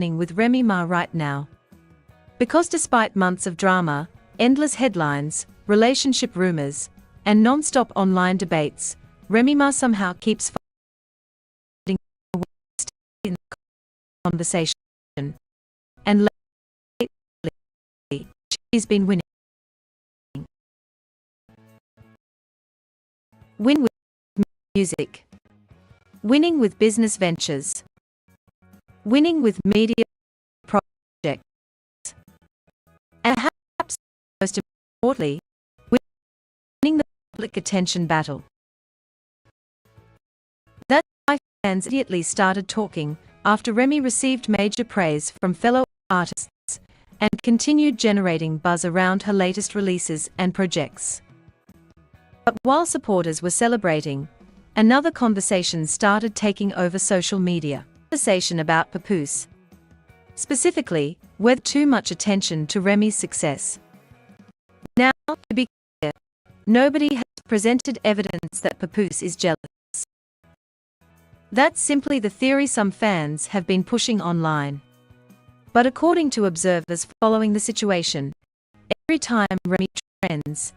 happening with Remy Ma right now. Because despite months of drama, endless headlines, relationship rumors, and non-stop online debates, Remy Ma somehow keeps finding a way to stay in the conversation. And lately, she's been winning. Win with music. Winning with business ventures. Winning with media projects. And perhaps most importantly, winning the public attention battle. That's why fans immediately started talking after Remy received major praise from fellow artists and continued generating buzz around her latest releases and projects. But while supporters were celebrating, another conversation started taking over social media. Conversation about Papoose. Specifically, whether too much attention to Remy's success. Now, to be clear, nobody has presented evidence that Papoose is jealous. That's simply the theory some fans have been pushing online. But according to observers following the situation, every time Remy trends,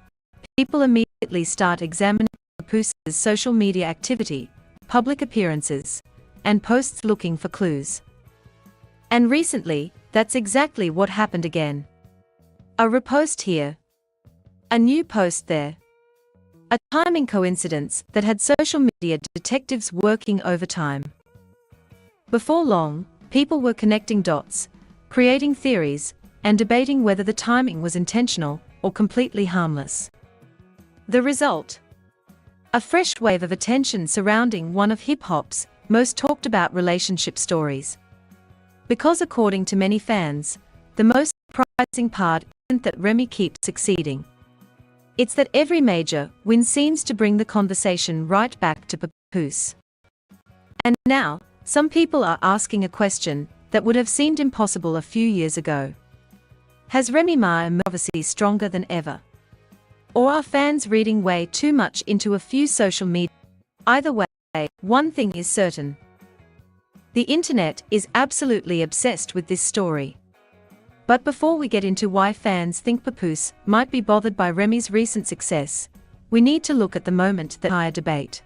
people immediately start examining Papoose's social media activity, public appearances, and posts looking for clues. And recently, that's exactly what happened again. A repost here. A new post there. A timing coincidence that had social media detectives working overtime. Before long, people were connecting dots, creating theories, and debating whether the timing was intentional or completely harmless. The result? A fresh wave of attention surrounding one of hip-hop's most talked about relationship stories. Because according to many fans, the most surprising part isn't that Remy keeps succeeding. It's that every major win seems to bring the conversation right back to Papoose. And now, some people are asking a question that would have seemed impossible a few years ago. Has Remy Ma emerged stronger than ever? Or are fans reading way too much into a few social media? Either way, one thing is certain. The internet is absolutely obsessed with this story. But before we get into why fans think Papoose might be bothered by Remy's recent success, we need to look at the moment that entire debate.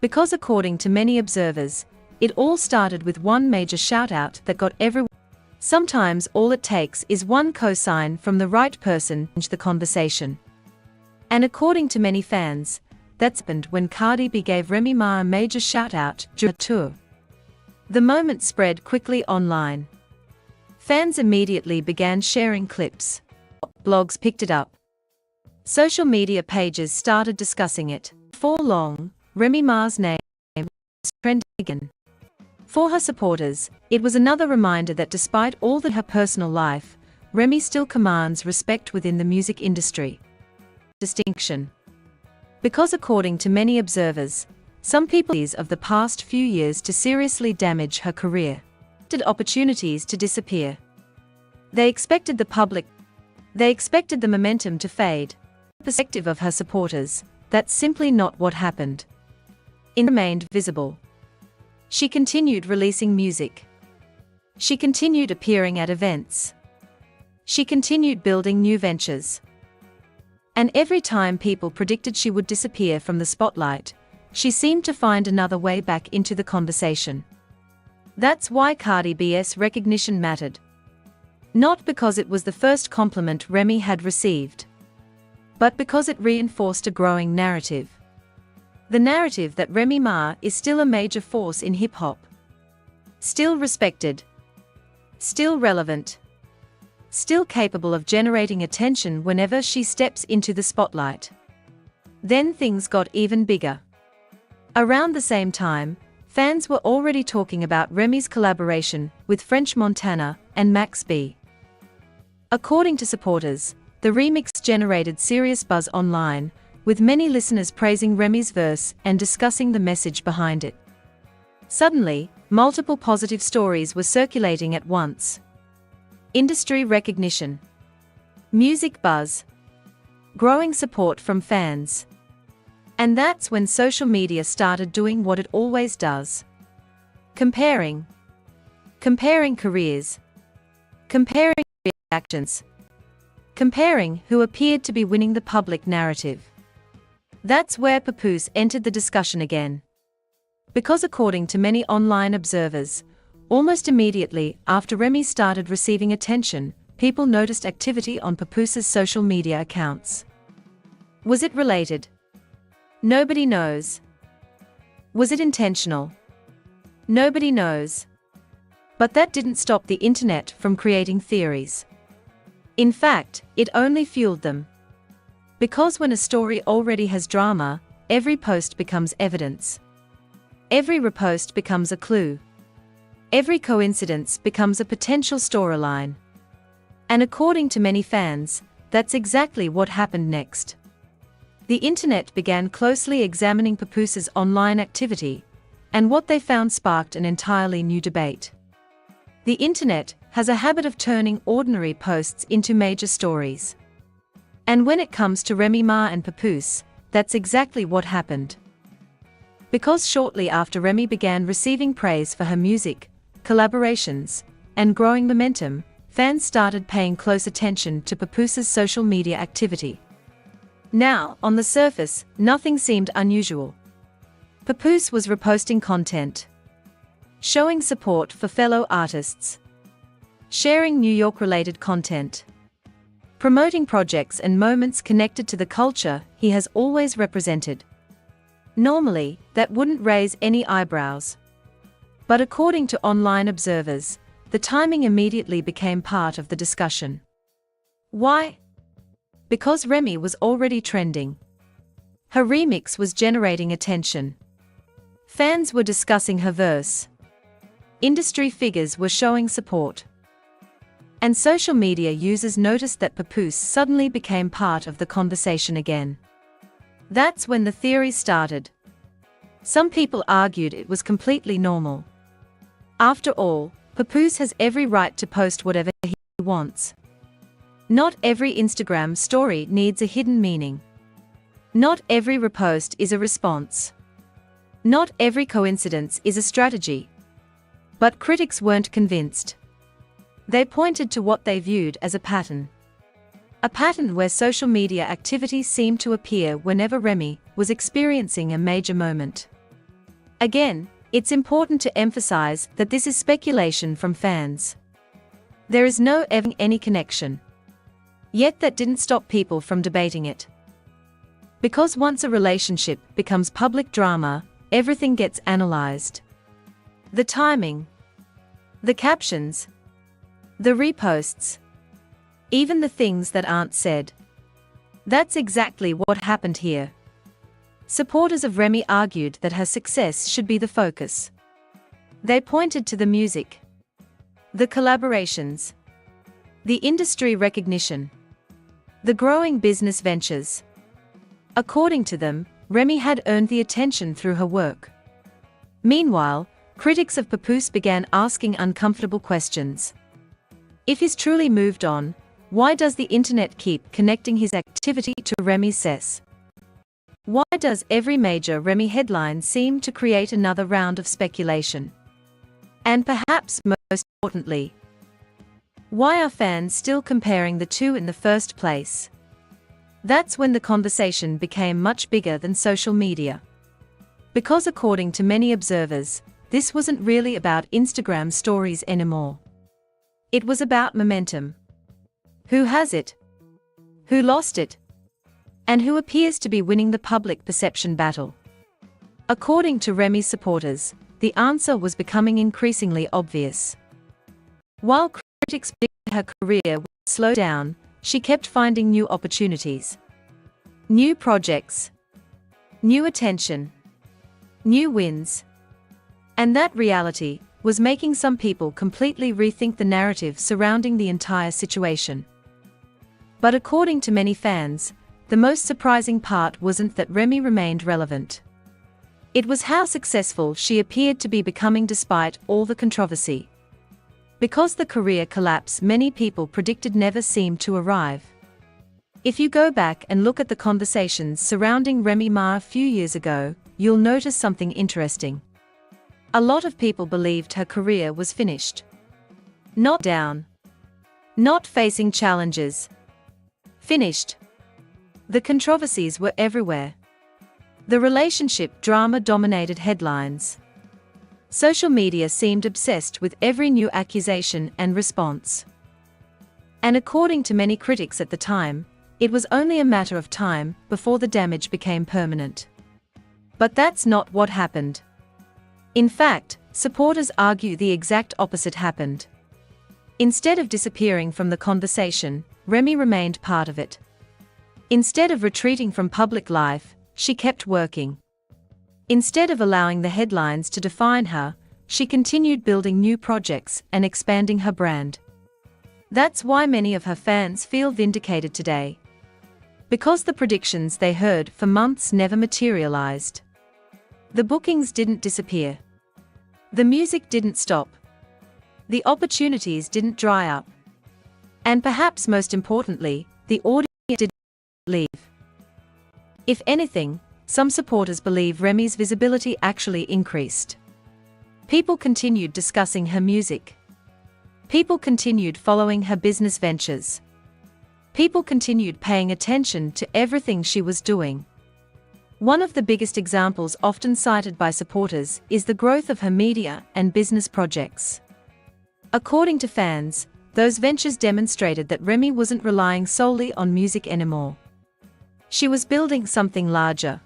Because according to many observers, it all started with one major shout-out that got everyone. Sometimes all it takes is one cosign from the right person to change the conversation. And according to many fans, that's happened when Cardi B gave Remy Ma a major shout-out during her tour. The moment spread quickly online. Fans immediately began sharing clips. Blogs picked it up. Social media pages started discussing it. Before long, Remy Ma's name was trending again. For her supporters, it was another reminder that despite all that her personal life, Remy still commands respect within the music industry. Distinction. Because according to many observers, some people of the past few years to seriously damage her career. Opportunities to disappear. They expected the momentum to fade. From the perspective of her supporters, that's simply not what happened. It remained visible. She continued releasing music. She continued appearing at events. She continued building new ventures. And every time people predicted she would disappear from the spotlight, she seemed to find another way back into the conversation. That's why Cardi B's recognition mattered. Not because it was the first compliment Remy had received, but because it reinforced a growing narrative. The narrative that Remy Ma is still a major force in hip-hop. Still respected. Still relevant. Still capable of generating attention whenever she steps into the spotlight. Then things got even bigger. Around the same time, fans were already talking about Remy's collaboration with French Montana and Max B. According to supporters, the remix generated serious buzz online, with many listeners praising Remy's verse and discussing the message behind it. Suddenly, multiple positive stories were circulating at once. Industry recognition. Music buzz. Growing support from fans. And that's when social media started doing what it always does. Comparing. Comparing careers. Comparing reactions. Comparing who appeared to be winning the public narrative. That's where Papoose entered the discussion again. Because according to many online observers, almost immediately after Remy started receiving attention, people noticed activity on Papoose's social media accounts. Was it related? Nobody knows. Was it intentional? Nobody knows. But that didn't stop the internet from creating theories. In fact, it only fueled them. Because when a story already has drama, every post becomes evidence. Every repost becomes a clue. Every coincidence becomes a potential storyline. And according to many fans, that's exactly what happened next. The internet began closely examining Papoose's online activity, and what they found sparked an entirely new debate. The internet has a habit of turning ordinary posts into major stories. And when it comes to Remy Ma and Papoose, that's exactly what happened. Because shortly after Remy began receiving praise for her music, collaborations, and growing momentum, fans started paying close attention to Papoose's social media activity. Now, on the surface, nothing seemed unusual. Papoose was reposting content, showing support for fellow artists, sharing New York-related content, promoting projects and moments connected to the culture he has always represented. Normally, that wouldn't raise any eyebrows. But according to online observers, the timing immediately became part of the discussion. Why? Because Remy was already trending. Her remix was generating attention. Fans were discussing her verse. Industry figures were showing support. And social media users noticed that Papoose suddenly became part of the conversation again. That's when the theory started. Some people argued it was completely normal. After all, Papoose has every right to post whatever he wants. Not every Instagram story needs a hidden meaning. Not every repost is a response. Not every coincidence is a strategy. But critics weren't convinced. They pointed to what they viewed as a pattern. A pattern where social media activity seemed to appear whenever Remy was experiencing a major moment. Again, it's important to emphasize that this is speculation from fans. There is no any connection. Yet that didn't stop people from debating it. Because once a relationship becomes public drama, everything gets analyzed. The timing, the captions, the reposts, even the things that aren't said. That's exactly what happened here. Supporters of Remy argued that her success should be the focus. They pointed to the music, the collaborations, the industry recognition, the growing business ventures. According to them, Remy had earned the attention through her work. Meanwhile, critics of Papoose began asking uncomfortable questions. If he's truly moved on, why does the internet keep connecting his activity to Remy's success? Why does every major Remy headline seem to create another round of speculation? And perhaps most importantly, why are fans still comparing the two in the first place? That's when the conversation became much bigger than social media. Because according to many observers, this wasn't really about Instagram stories anymore. It was about momentum. Who has it? Who lost it? And who appears to be winning the public perception battle? According to Remy's supporters, the answer was becoming increasingly obvious. While critics predicted her career would slow down, she kept finding new opportunities. New projects. New attention. New wins. And that reality was making some people completely rethink the narrative surrounding the entire situation. But according to many fans, the most surprising part wasn't that Remy remained relevant. It was how successful she appeared to be becoming despite all the controversy. Because the career collapse many people predicted never seemed to arrive. If you go back and look at the conversations surrounding Remy Ma a few years ago, you'll notice something interesting. A lot of people believed her career was finished. Not down. Not facing challenges. Finished. The controversies were everywhere. The relationship drama dominated headlines. Social media seemed obsessed with every new accusation and response. And according to many critics at the time, it was only a matter of time before the damage became permanent. But that's not what happened. In fact, supporters argue the exact opposite happened. Instead of disappearing from the conversation, Remy remained part of it. Instead of retreating from public life, she kept working. Instead of allowing the headlines to define her, she continued building new projects and expanding her brand. That's why many of her fans feel vindicated today. Because the predictions they heard for months never materialized. The bookings didn't disappear. The music didn't stop. The opportunities didn't dry up. And perhaps most importantly, the audience didn't leave. If anything, some supporters believe Remy's visibility actually increased. People continued discussing her music. People continued following her business ventures. People continued paying attention to everything she was doing. One of the biggest examples often cited by supporters is the growth of her media and business projects. According to fans, those ventures demonstrated that Remy wasn't relying solely on music anymore. She was building something larger.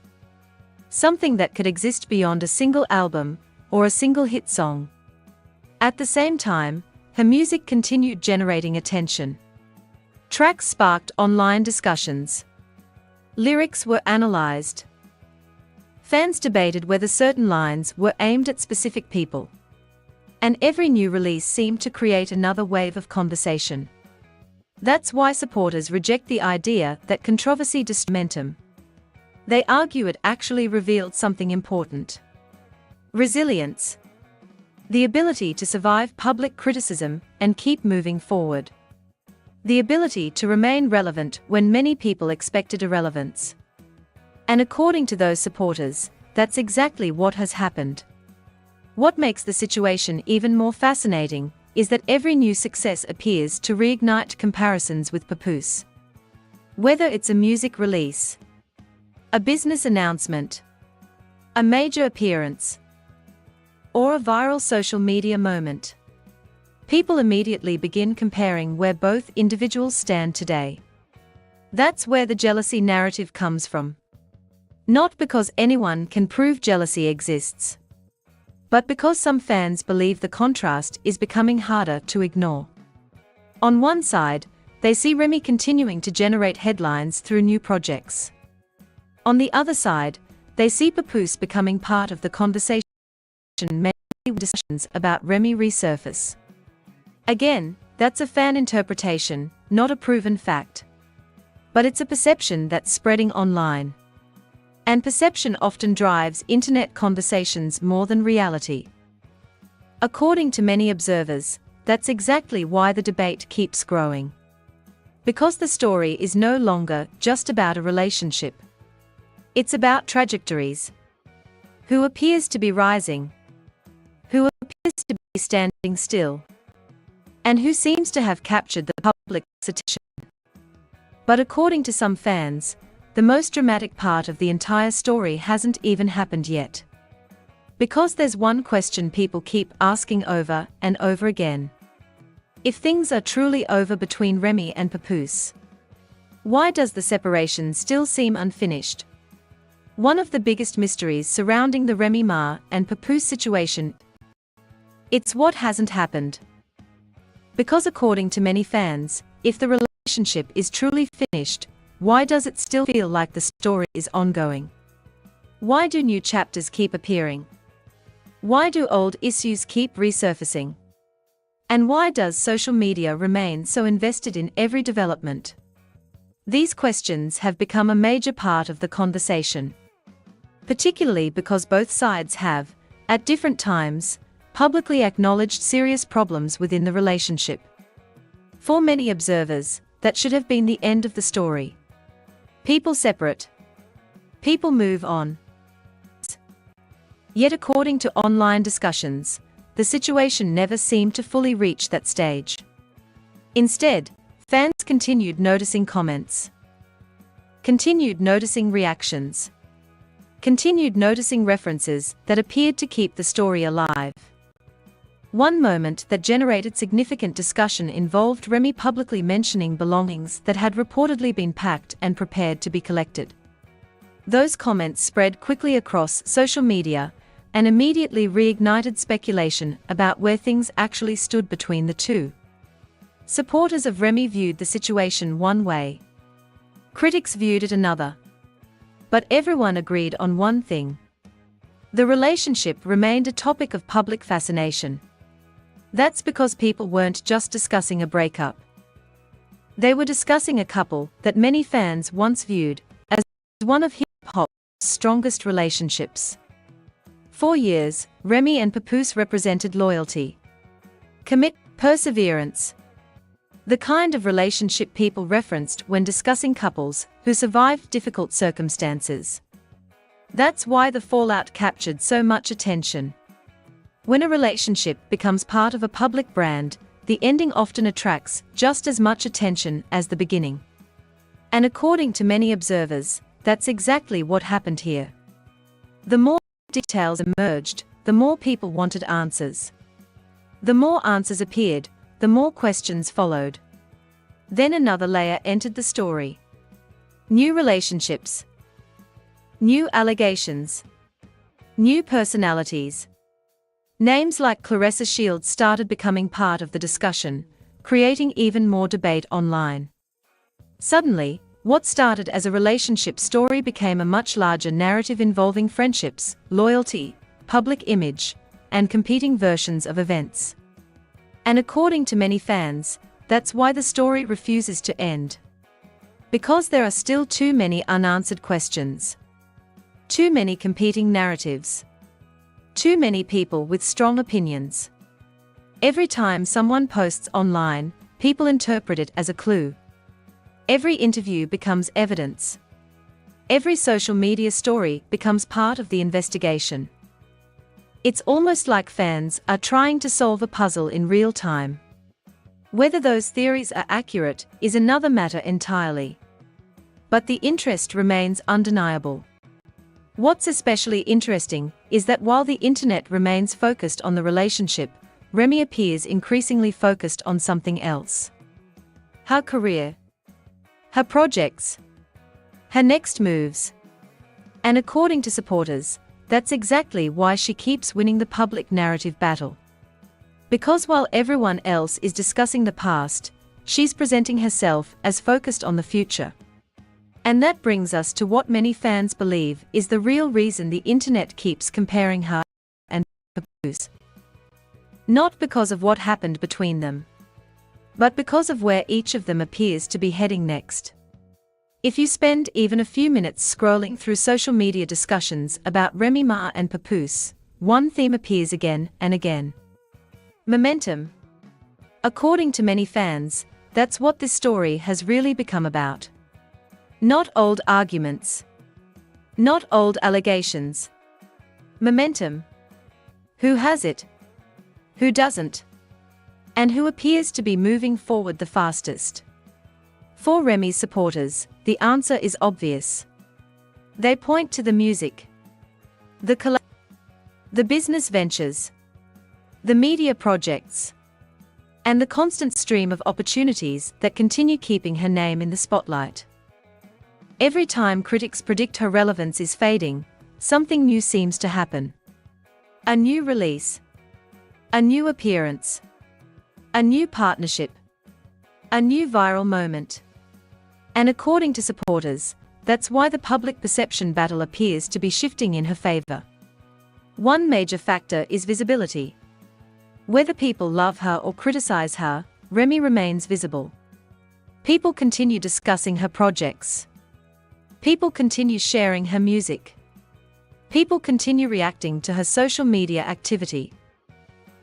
Something that could exist beyond a single album or a single hit song. At the same time, her music continued generating attention. Tracks sparked online discussions. Lyrics were analyzed. Fans debated whether certain lines were aimed at specific people. And every new release seemed to create another wave of conversation. That's why supporters reject the idea that controversy destroys momentum. They argue it actually revealed something important. Resilience. The ability to survive public criticism and keep moving forward. The ability to remain relevant when many people expected irrelevance. And according to those supporters, that's exactly what has happened. What makes the situation even more fascinating is that every new success appears to reignite comparisons with Papoose. Whether it's a music release, a business announcement, a major appearance, or a viral social media moment, people immediately begin comparing where both individuals stand today. That's where the jealousy narrative comes from. Not because anyone can prove jealousy exists, but because some fans believe the contrast is becoming harder to ignore. On one side, they see Remy continuing to generate headlines through new projects. On the other side, they see Papoose becoming part of the conversation. Many discussions about Remy resurface. Again, that's a fan interpretation, not a proven fact. But it's a perception that's spreading online. And perception often drives internet conversations more than reality. According to many observers, that's exactly why the debate keeps growing. Because the story is no longer just about a relationship. It's about trajectories. Who appears to be rising? Who appears to be standing still? And who seems to have captured the public's attention? But according to some fans, the most dramatic part of the entire story hasn't even happened yet. Because there's one question people keep asking over and over again. If things are truly over between Remy and Papoose, why does the separation still seem unfinished? One of the biggest mysteries surrounding the Remy Ma and Papoose situation, it's what hasn't happened. Because according to many fans, if the relationship is truly finished, why does it still feel like the story is ongoing? Why do new chapters keep appearing? Why do old issues keep resurfacing? And why does social media remain so invested in every development? These questions have become a major part of the conversation. Particularly because both sides have, at different times, publicly acknowledged serious problems within the relationship. For many observers, that should have been the end of the story. People separate. People move on. Yet according to online discussions, the the situation never seemed to fully reach that stage. Instead, fans continued noticing comments, continued noticing reactions, continued noticing references that appeared to keep the story alive. One moment that generated significant discussion involved Remy publicly mentioning belongings that had reportedly been packed and prepared to be collected. Those comments spread quickly across social media and immediately reignited speculation about where things actually stood between the two. Supporters of Remy viewed the situation one way. Critics viewed it another. But everyone agreed on one thing. The relationship remained a topic of public fascination. That's because people weren't just discussing a breakup. They were discussing a couple that many fans once viewed as one of hip-hop's strongest relationships. For years, Remy and Papoose represented loyalty, perseverance. The kind of relationship people referenced when discussing couples who survived difficult circumstances. That's why the fallout captured so much attention. When a relationship becomes part of a public brand, the ending often attracts just as much attention as the beginning. And according to many observers, that's exactly what happened here. The more details emerged, the more people wanted answers. The more answers appeared, the more questions followed. Then another layer entered the story. New relationships, new allegations, new personalities. Names like Claressa Shields started becoming part of the discussion, creating even more debate online. Suddenly, what started as a relationship story became a much larger narrative involving friendships, loyalty, public image, and competing versions of events. And according to many fans, that's why the story refuses to end. Because there are still too many unanswered questions. Too many competing narratives. Too many people with strong opinions. Every time someone posts online, people interpret it as a clue. Every interview becomes evidence. Every social media story becomes part of the investigation. It's almost like fans are trying to solve a puzzle in real time. Whether those theories are accurate is another matter entirely. But the interest remains undeniable. What's especially interesting is that while the internet remains focused on the relationship, Remy appears increasingly focused on something else. Her career, her projects, her next moves. And according to supporters, that's exactly why she keeps winning the public narrative battle. Because while everyone else is discussing the past, she's presenting herself as focused on the future. And that brings us to what many fans believe is the real reason the internet keeps comparing her and Papoose. Not because of what happened between them, but because of where each of them appears to be heading next. If you spend even a few minutes scrolling through social media discussions about Remy Ma and Papoose, one theme appears again and again. Momentum. According to many fans, that's what this story has really become about. Not old arguments. Not old allegations. Momentum. Who has it? Who doesn't? And who appears to be moving forward the fastest? For Remy's supporters, the answer is obvious. They point to the music, the business ventures, the media projects, and the constant stream of opportunities that continue keeping her name in the spotlight. Every time critics predict her relevance is fading, something new seems to happen. A new release. A new appearance. A new partnership. A new viral moment. And according to supporters, that's why the public perception battle appears to be shifting in her favor. One major factor is visibility. Whether people love her or criticize her, Remy remains visible. People continue discussing her projects. People continue sharing her music. People continue reacting to her social media activity.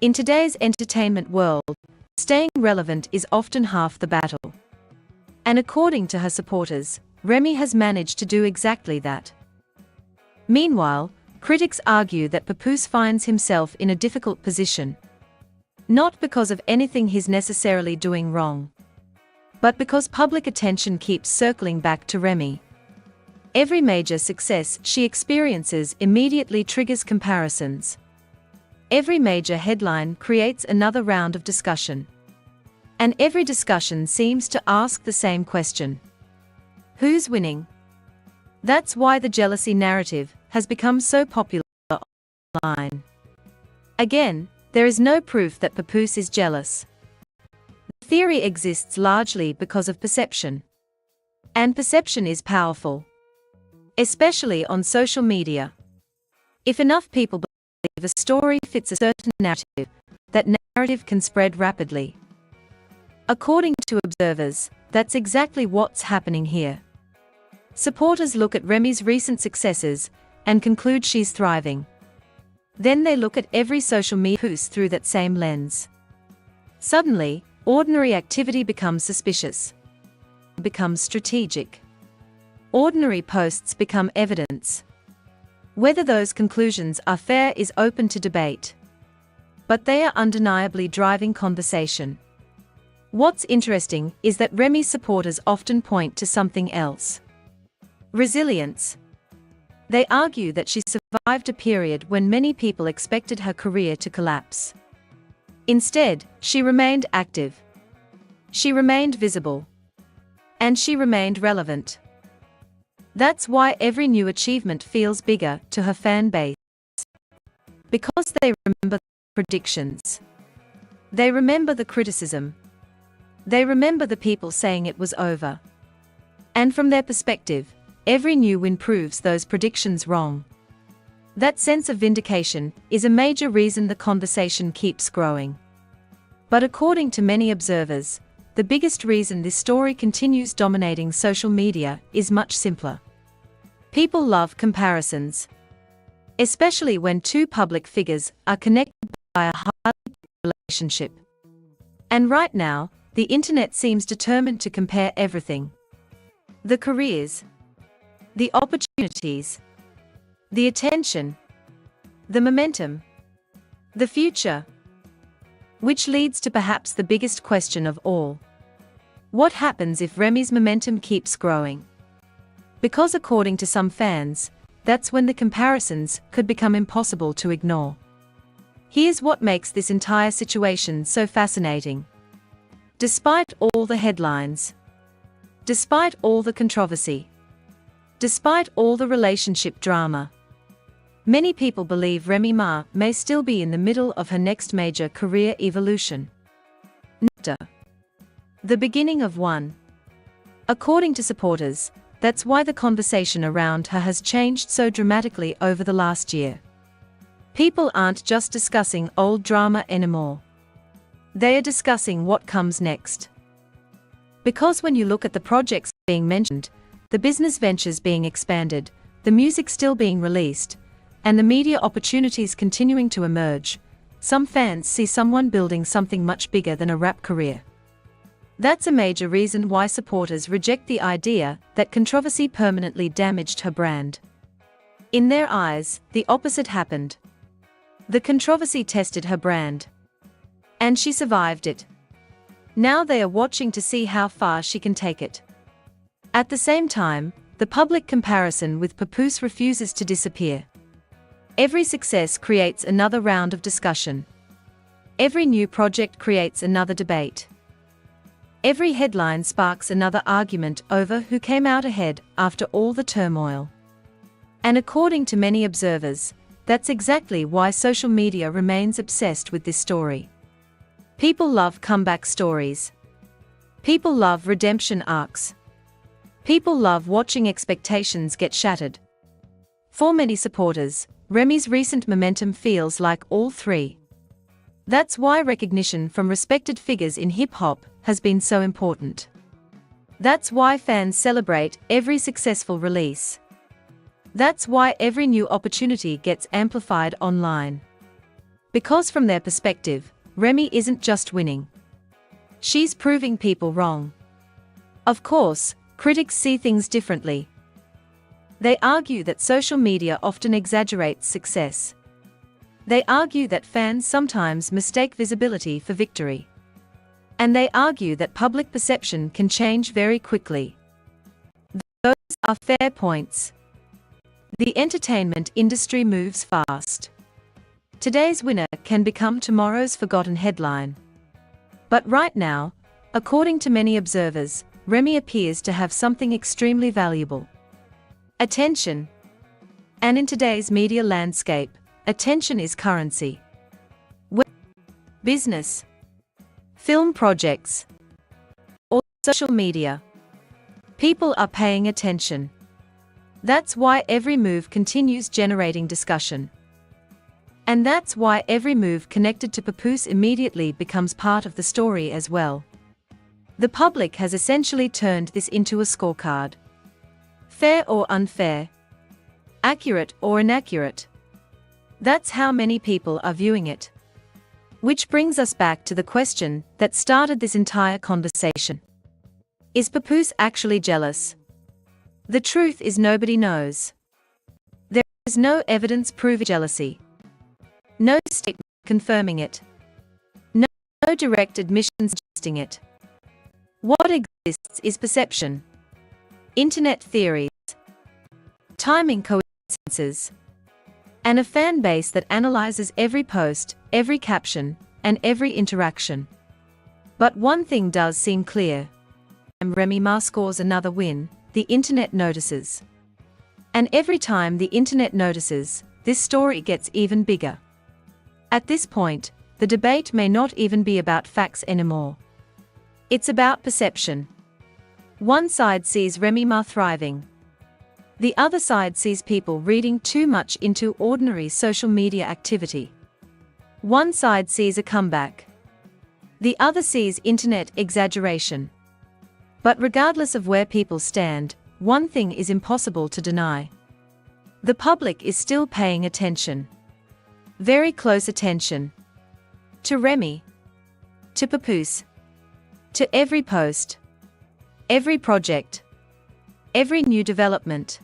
In today's entertainment world, staying relevant is often half the battle. And according to her supporters, Remy has managed to do exactly that. Meanwhile, critics argue that Papoose finds himself in a difficult position, Not because of anything he's necessarily doing wrong, but because public attention keeps circling back to Remy. Every major success she experiences immediately triggers comparisons. Every major headline creates another round of discussion. And every discussion seems to ask the same question: who's winning? That's why the jealousy narrative has become so popular online. Again, there is no proof that Papoose is jealous. The theory exists largely because of perception. And perception is powerful, especially on social media. If enough people believe a story fits a certain narrative, that narrative can spread rapidly. According to observers, that's exactly what's happening here. Supporters look at Remy's recent successes and conclude she's thriving. Then they look at every social media post through that same lens. Suddenly, ordinary activity becomes suspicious, becomes strategic. Ordinary posts become evidence. Whether those conclusions are fair is open to debate. But they are undeniably driving conversation. What's interesting is that Remy's supporters often point to something else: resilience. They argue that she survived a period when many people expected her career to collapse. Instead, she remained active. She remained visible. And she remained relevant. That's why every new achievement feels bigger to her fan base. Because they remember the predictions. They remember the criticism. They remember the people saying it was over. And from their perspective, every new win proves those predictions wrong. That sense of vindication is a major reason the conversation keeps growing. But according to many observers, the biggest reason this story continues dominating social media is much simpler. People love comparisons, especially when two public figures are connected by a highly relationship. And right now, the internet seems determined to compare everything: the careers, the opportunities, the attention, the momentum, the future. Which leads to perhaps the biggest question of all. What happens if Remy's momentum keeps growing? Because according to some fans, that's when the comparisons could become impossible to ignore. Here's what makes this entire situation so fascinating. Despite all the headlines, despite all the controversy, despite all the relationship drama, many people believe Remy Ma may still be in the middle of her next major career evolution. The beginning of one. According to supporters, that's why the conversation around her has changed so dramatically over the last year. People aren't just discussing old drama anymore. They are discussing what comes next. Because when you look at the projects being mentioned, the business ventures being expanded, the music still being released, and the media opportunities continuing to emerge, some fans see someone building something much bigger than a rap career. That's a major reason why supporters reject the idea that controversy permanently damaged her brand. In their eyes, the opposite happened. The controversy tested her brand. And she survived it. Now they are watching to see how far she can take it. At the same time, the public comparison with Papoose refuses to disappear. Every success creates another round of discussion. Every new project creates another debate. Every headline sparks another argument over who came out ahead after all the turmoil. And according to many observers, that's exactly why social media remains obsessed with this story. People love comeback stories. People love redemption arcs. People love watching expectations get shattered. For many supporters, Remy's recent momentum feels like all three. That's why recognition from respected figures in hip-hop has been so important. That's why fans celebrate every successful release. That's why every new opportunity gets amplified online. Because from their perspective, Remy isn't just winning. She's proving people wrong. Of course, critics see things differently. They argue that social media often exaggerates success. They argue that fans sometimes mistake visibility for victory. And they argue that public perception can change very quickly. Those are fair points. The entertainment industry moves fast. Today's winner can become tomorrow's forgotten headline. But right now, according to many observers, Remy appears to have something extremely valuable: attention. And in today's media landscape, attention is currency. Business, film projects, or social media. People are paying attention. That's why every move continues generating discussion. And that's why every move connected to Papoose immediately becomes part of the story as well. The public has essentially turned this into a scorecard. Fair or unfair? Accurate or inaccurate? That's how many people are viewing it. Which brings us back to the question that started this entire conversation. Is Papoose actually jealous? The truth is nobody knows. There is no evidence proving jealousy. No statement confirming it. No direct admission suggesting it. What exists is perception, internet theories, timing coincidences, and a fan base that analyzes every post, every caption, and every interaction. But one thing does seem clear. When Remy Ma scores another win, the internet notices. And every time the internet notices, this story gets even bigger. At this point, the debate may not even be about facts anymore. It's about perception. One side sees Remy Ma thriving. The other side sees people reading too much into ordinary social media activity. One side sees a comeback. The other sees internet exaggeration. But regardless of where people stand, one thing is impossible to deny. The public is still paying attention. Very close attention. To Remy. To Papoose. To every post. Every project. Every new development.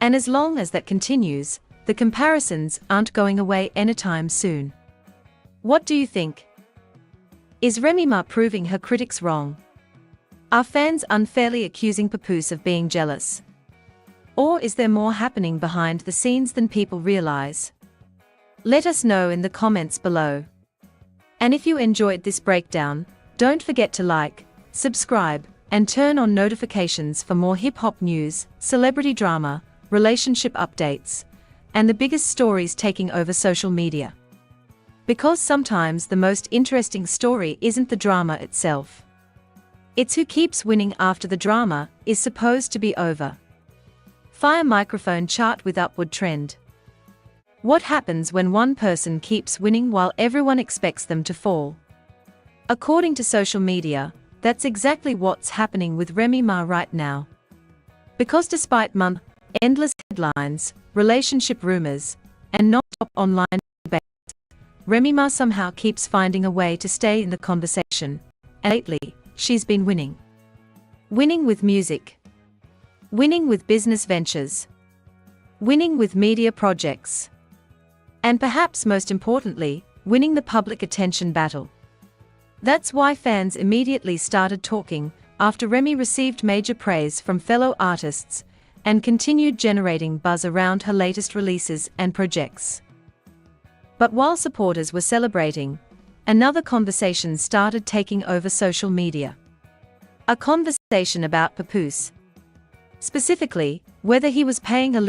And as long as that continues, the comparisons aren't going away anytime soon. What do you think? Is Remy Ma proving her critics wrong? Are fans unfairly accusing Papoose of being jealous? Or is there more happening behind the scenes than people realize? Let us know in the comments below. And if you enjoyed this breakdown, don't forget to like, subscribe, and turn on notifications for more hip-hop news, celebrity drama, relationship updates, and the biggest stories taking over social media. Because sometimes the most interesting story isn't the drama itself. It's who keeps winning after the drama is supposed to be over. Fire microphone chart with upward trend. What happens when one person keeps winning while everyone expects them to fall? According to social media, that's exactly what's happening with Remy Ma right now. Because despite endless headlines, relationship rumors, and non-stop online debates, Remy Ma somehow keeps finding a way to stay in the conversation. And lately, she's been winning. Winning with music. Winning with business ventures. Winning with media projects. And perhaps most importantly, winning the public attention battle. That's why fans immediately started talking after Remy received major praise from fellow artists and continued generating buzz around her latest releases and projects. But while supporters were celebrating, another conversation started taking over social media. A conversation about Papoose. Specifically, whether he was paying a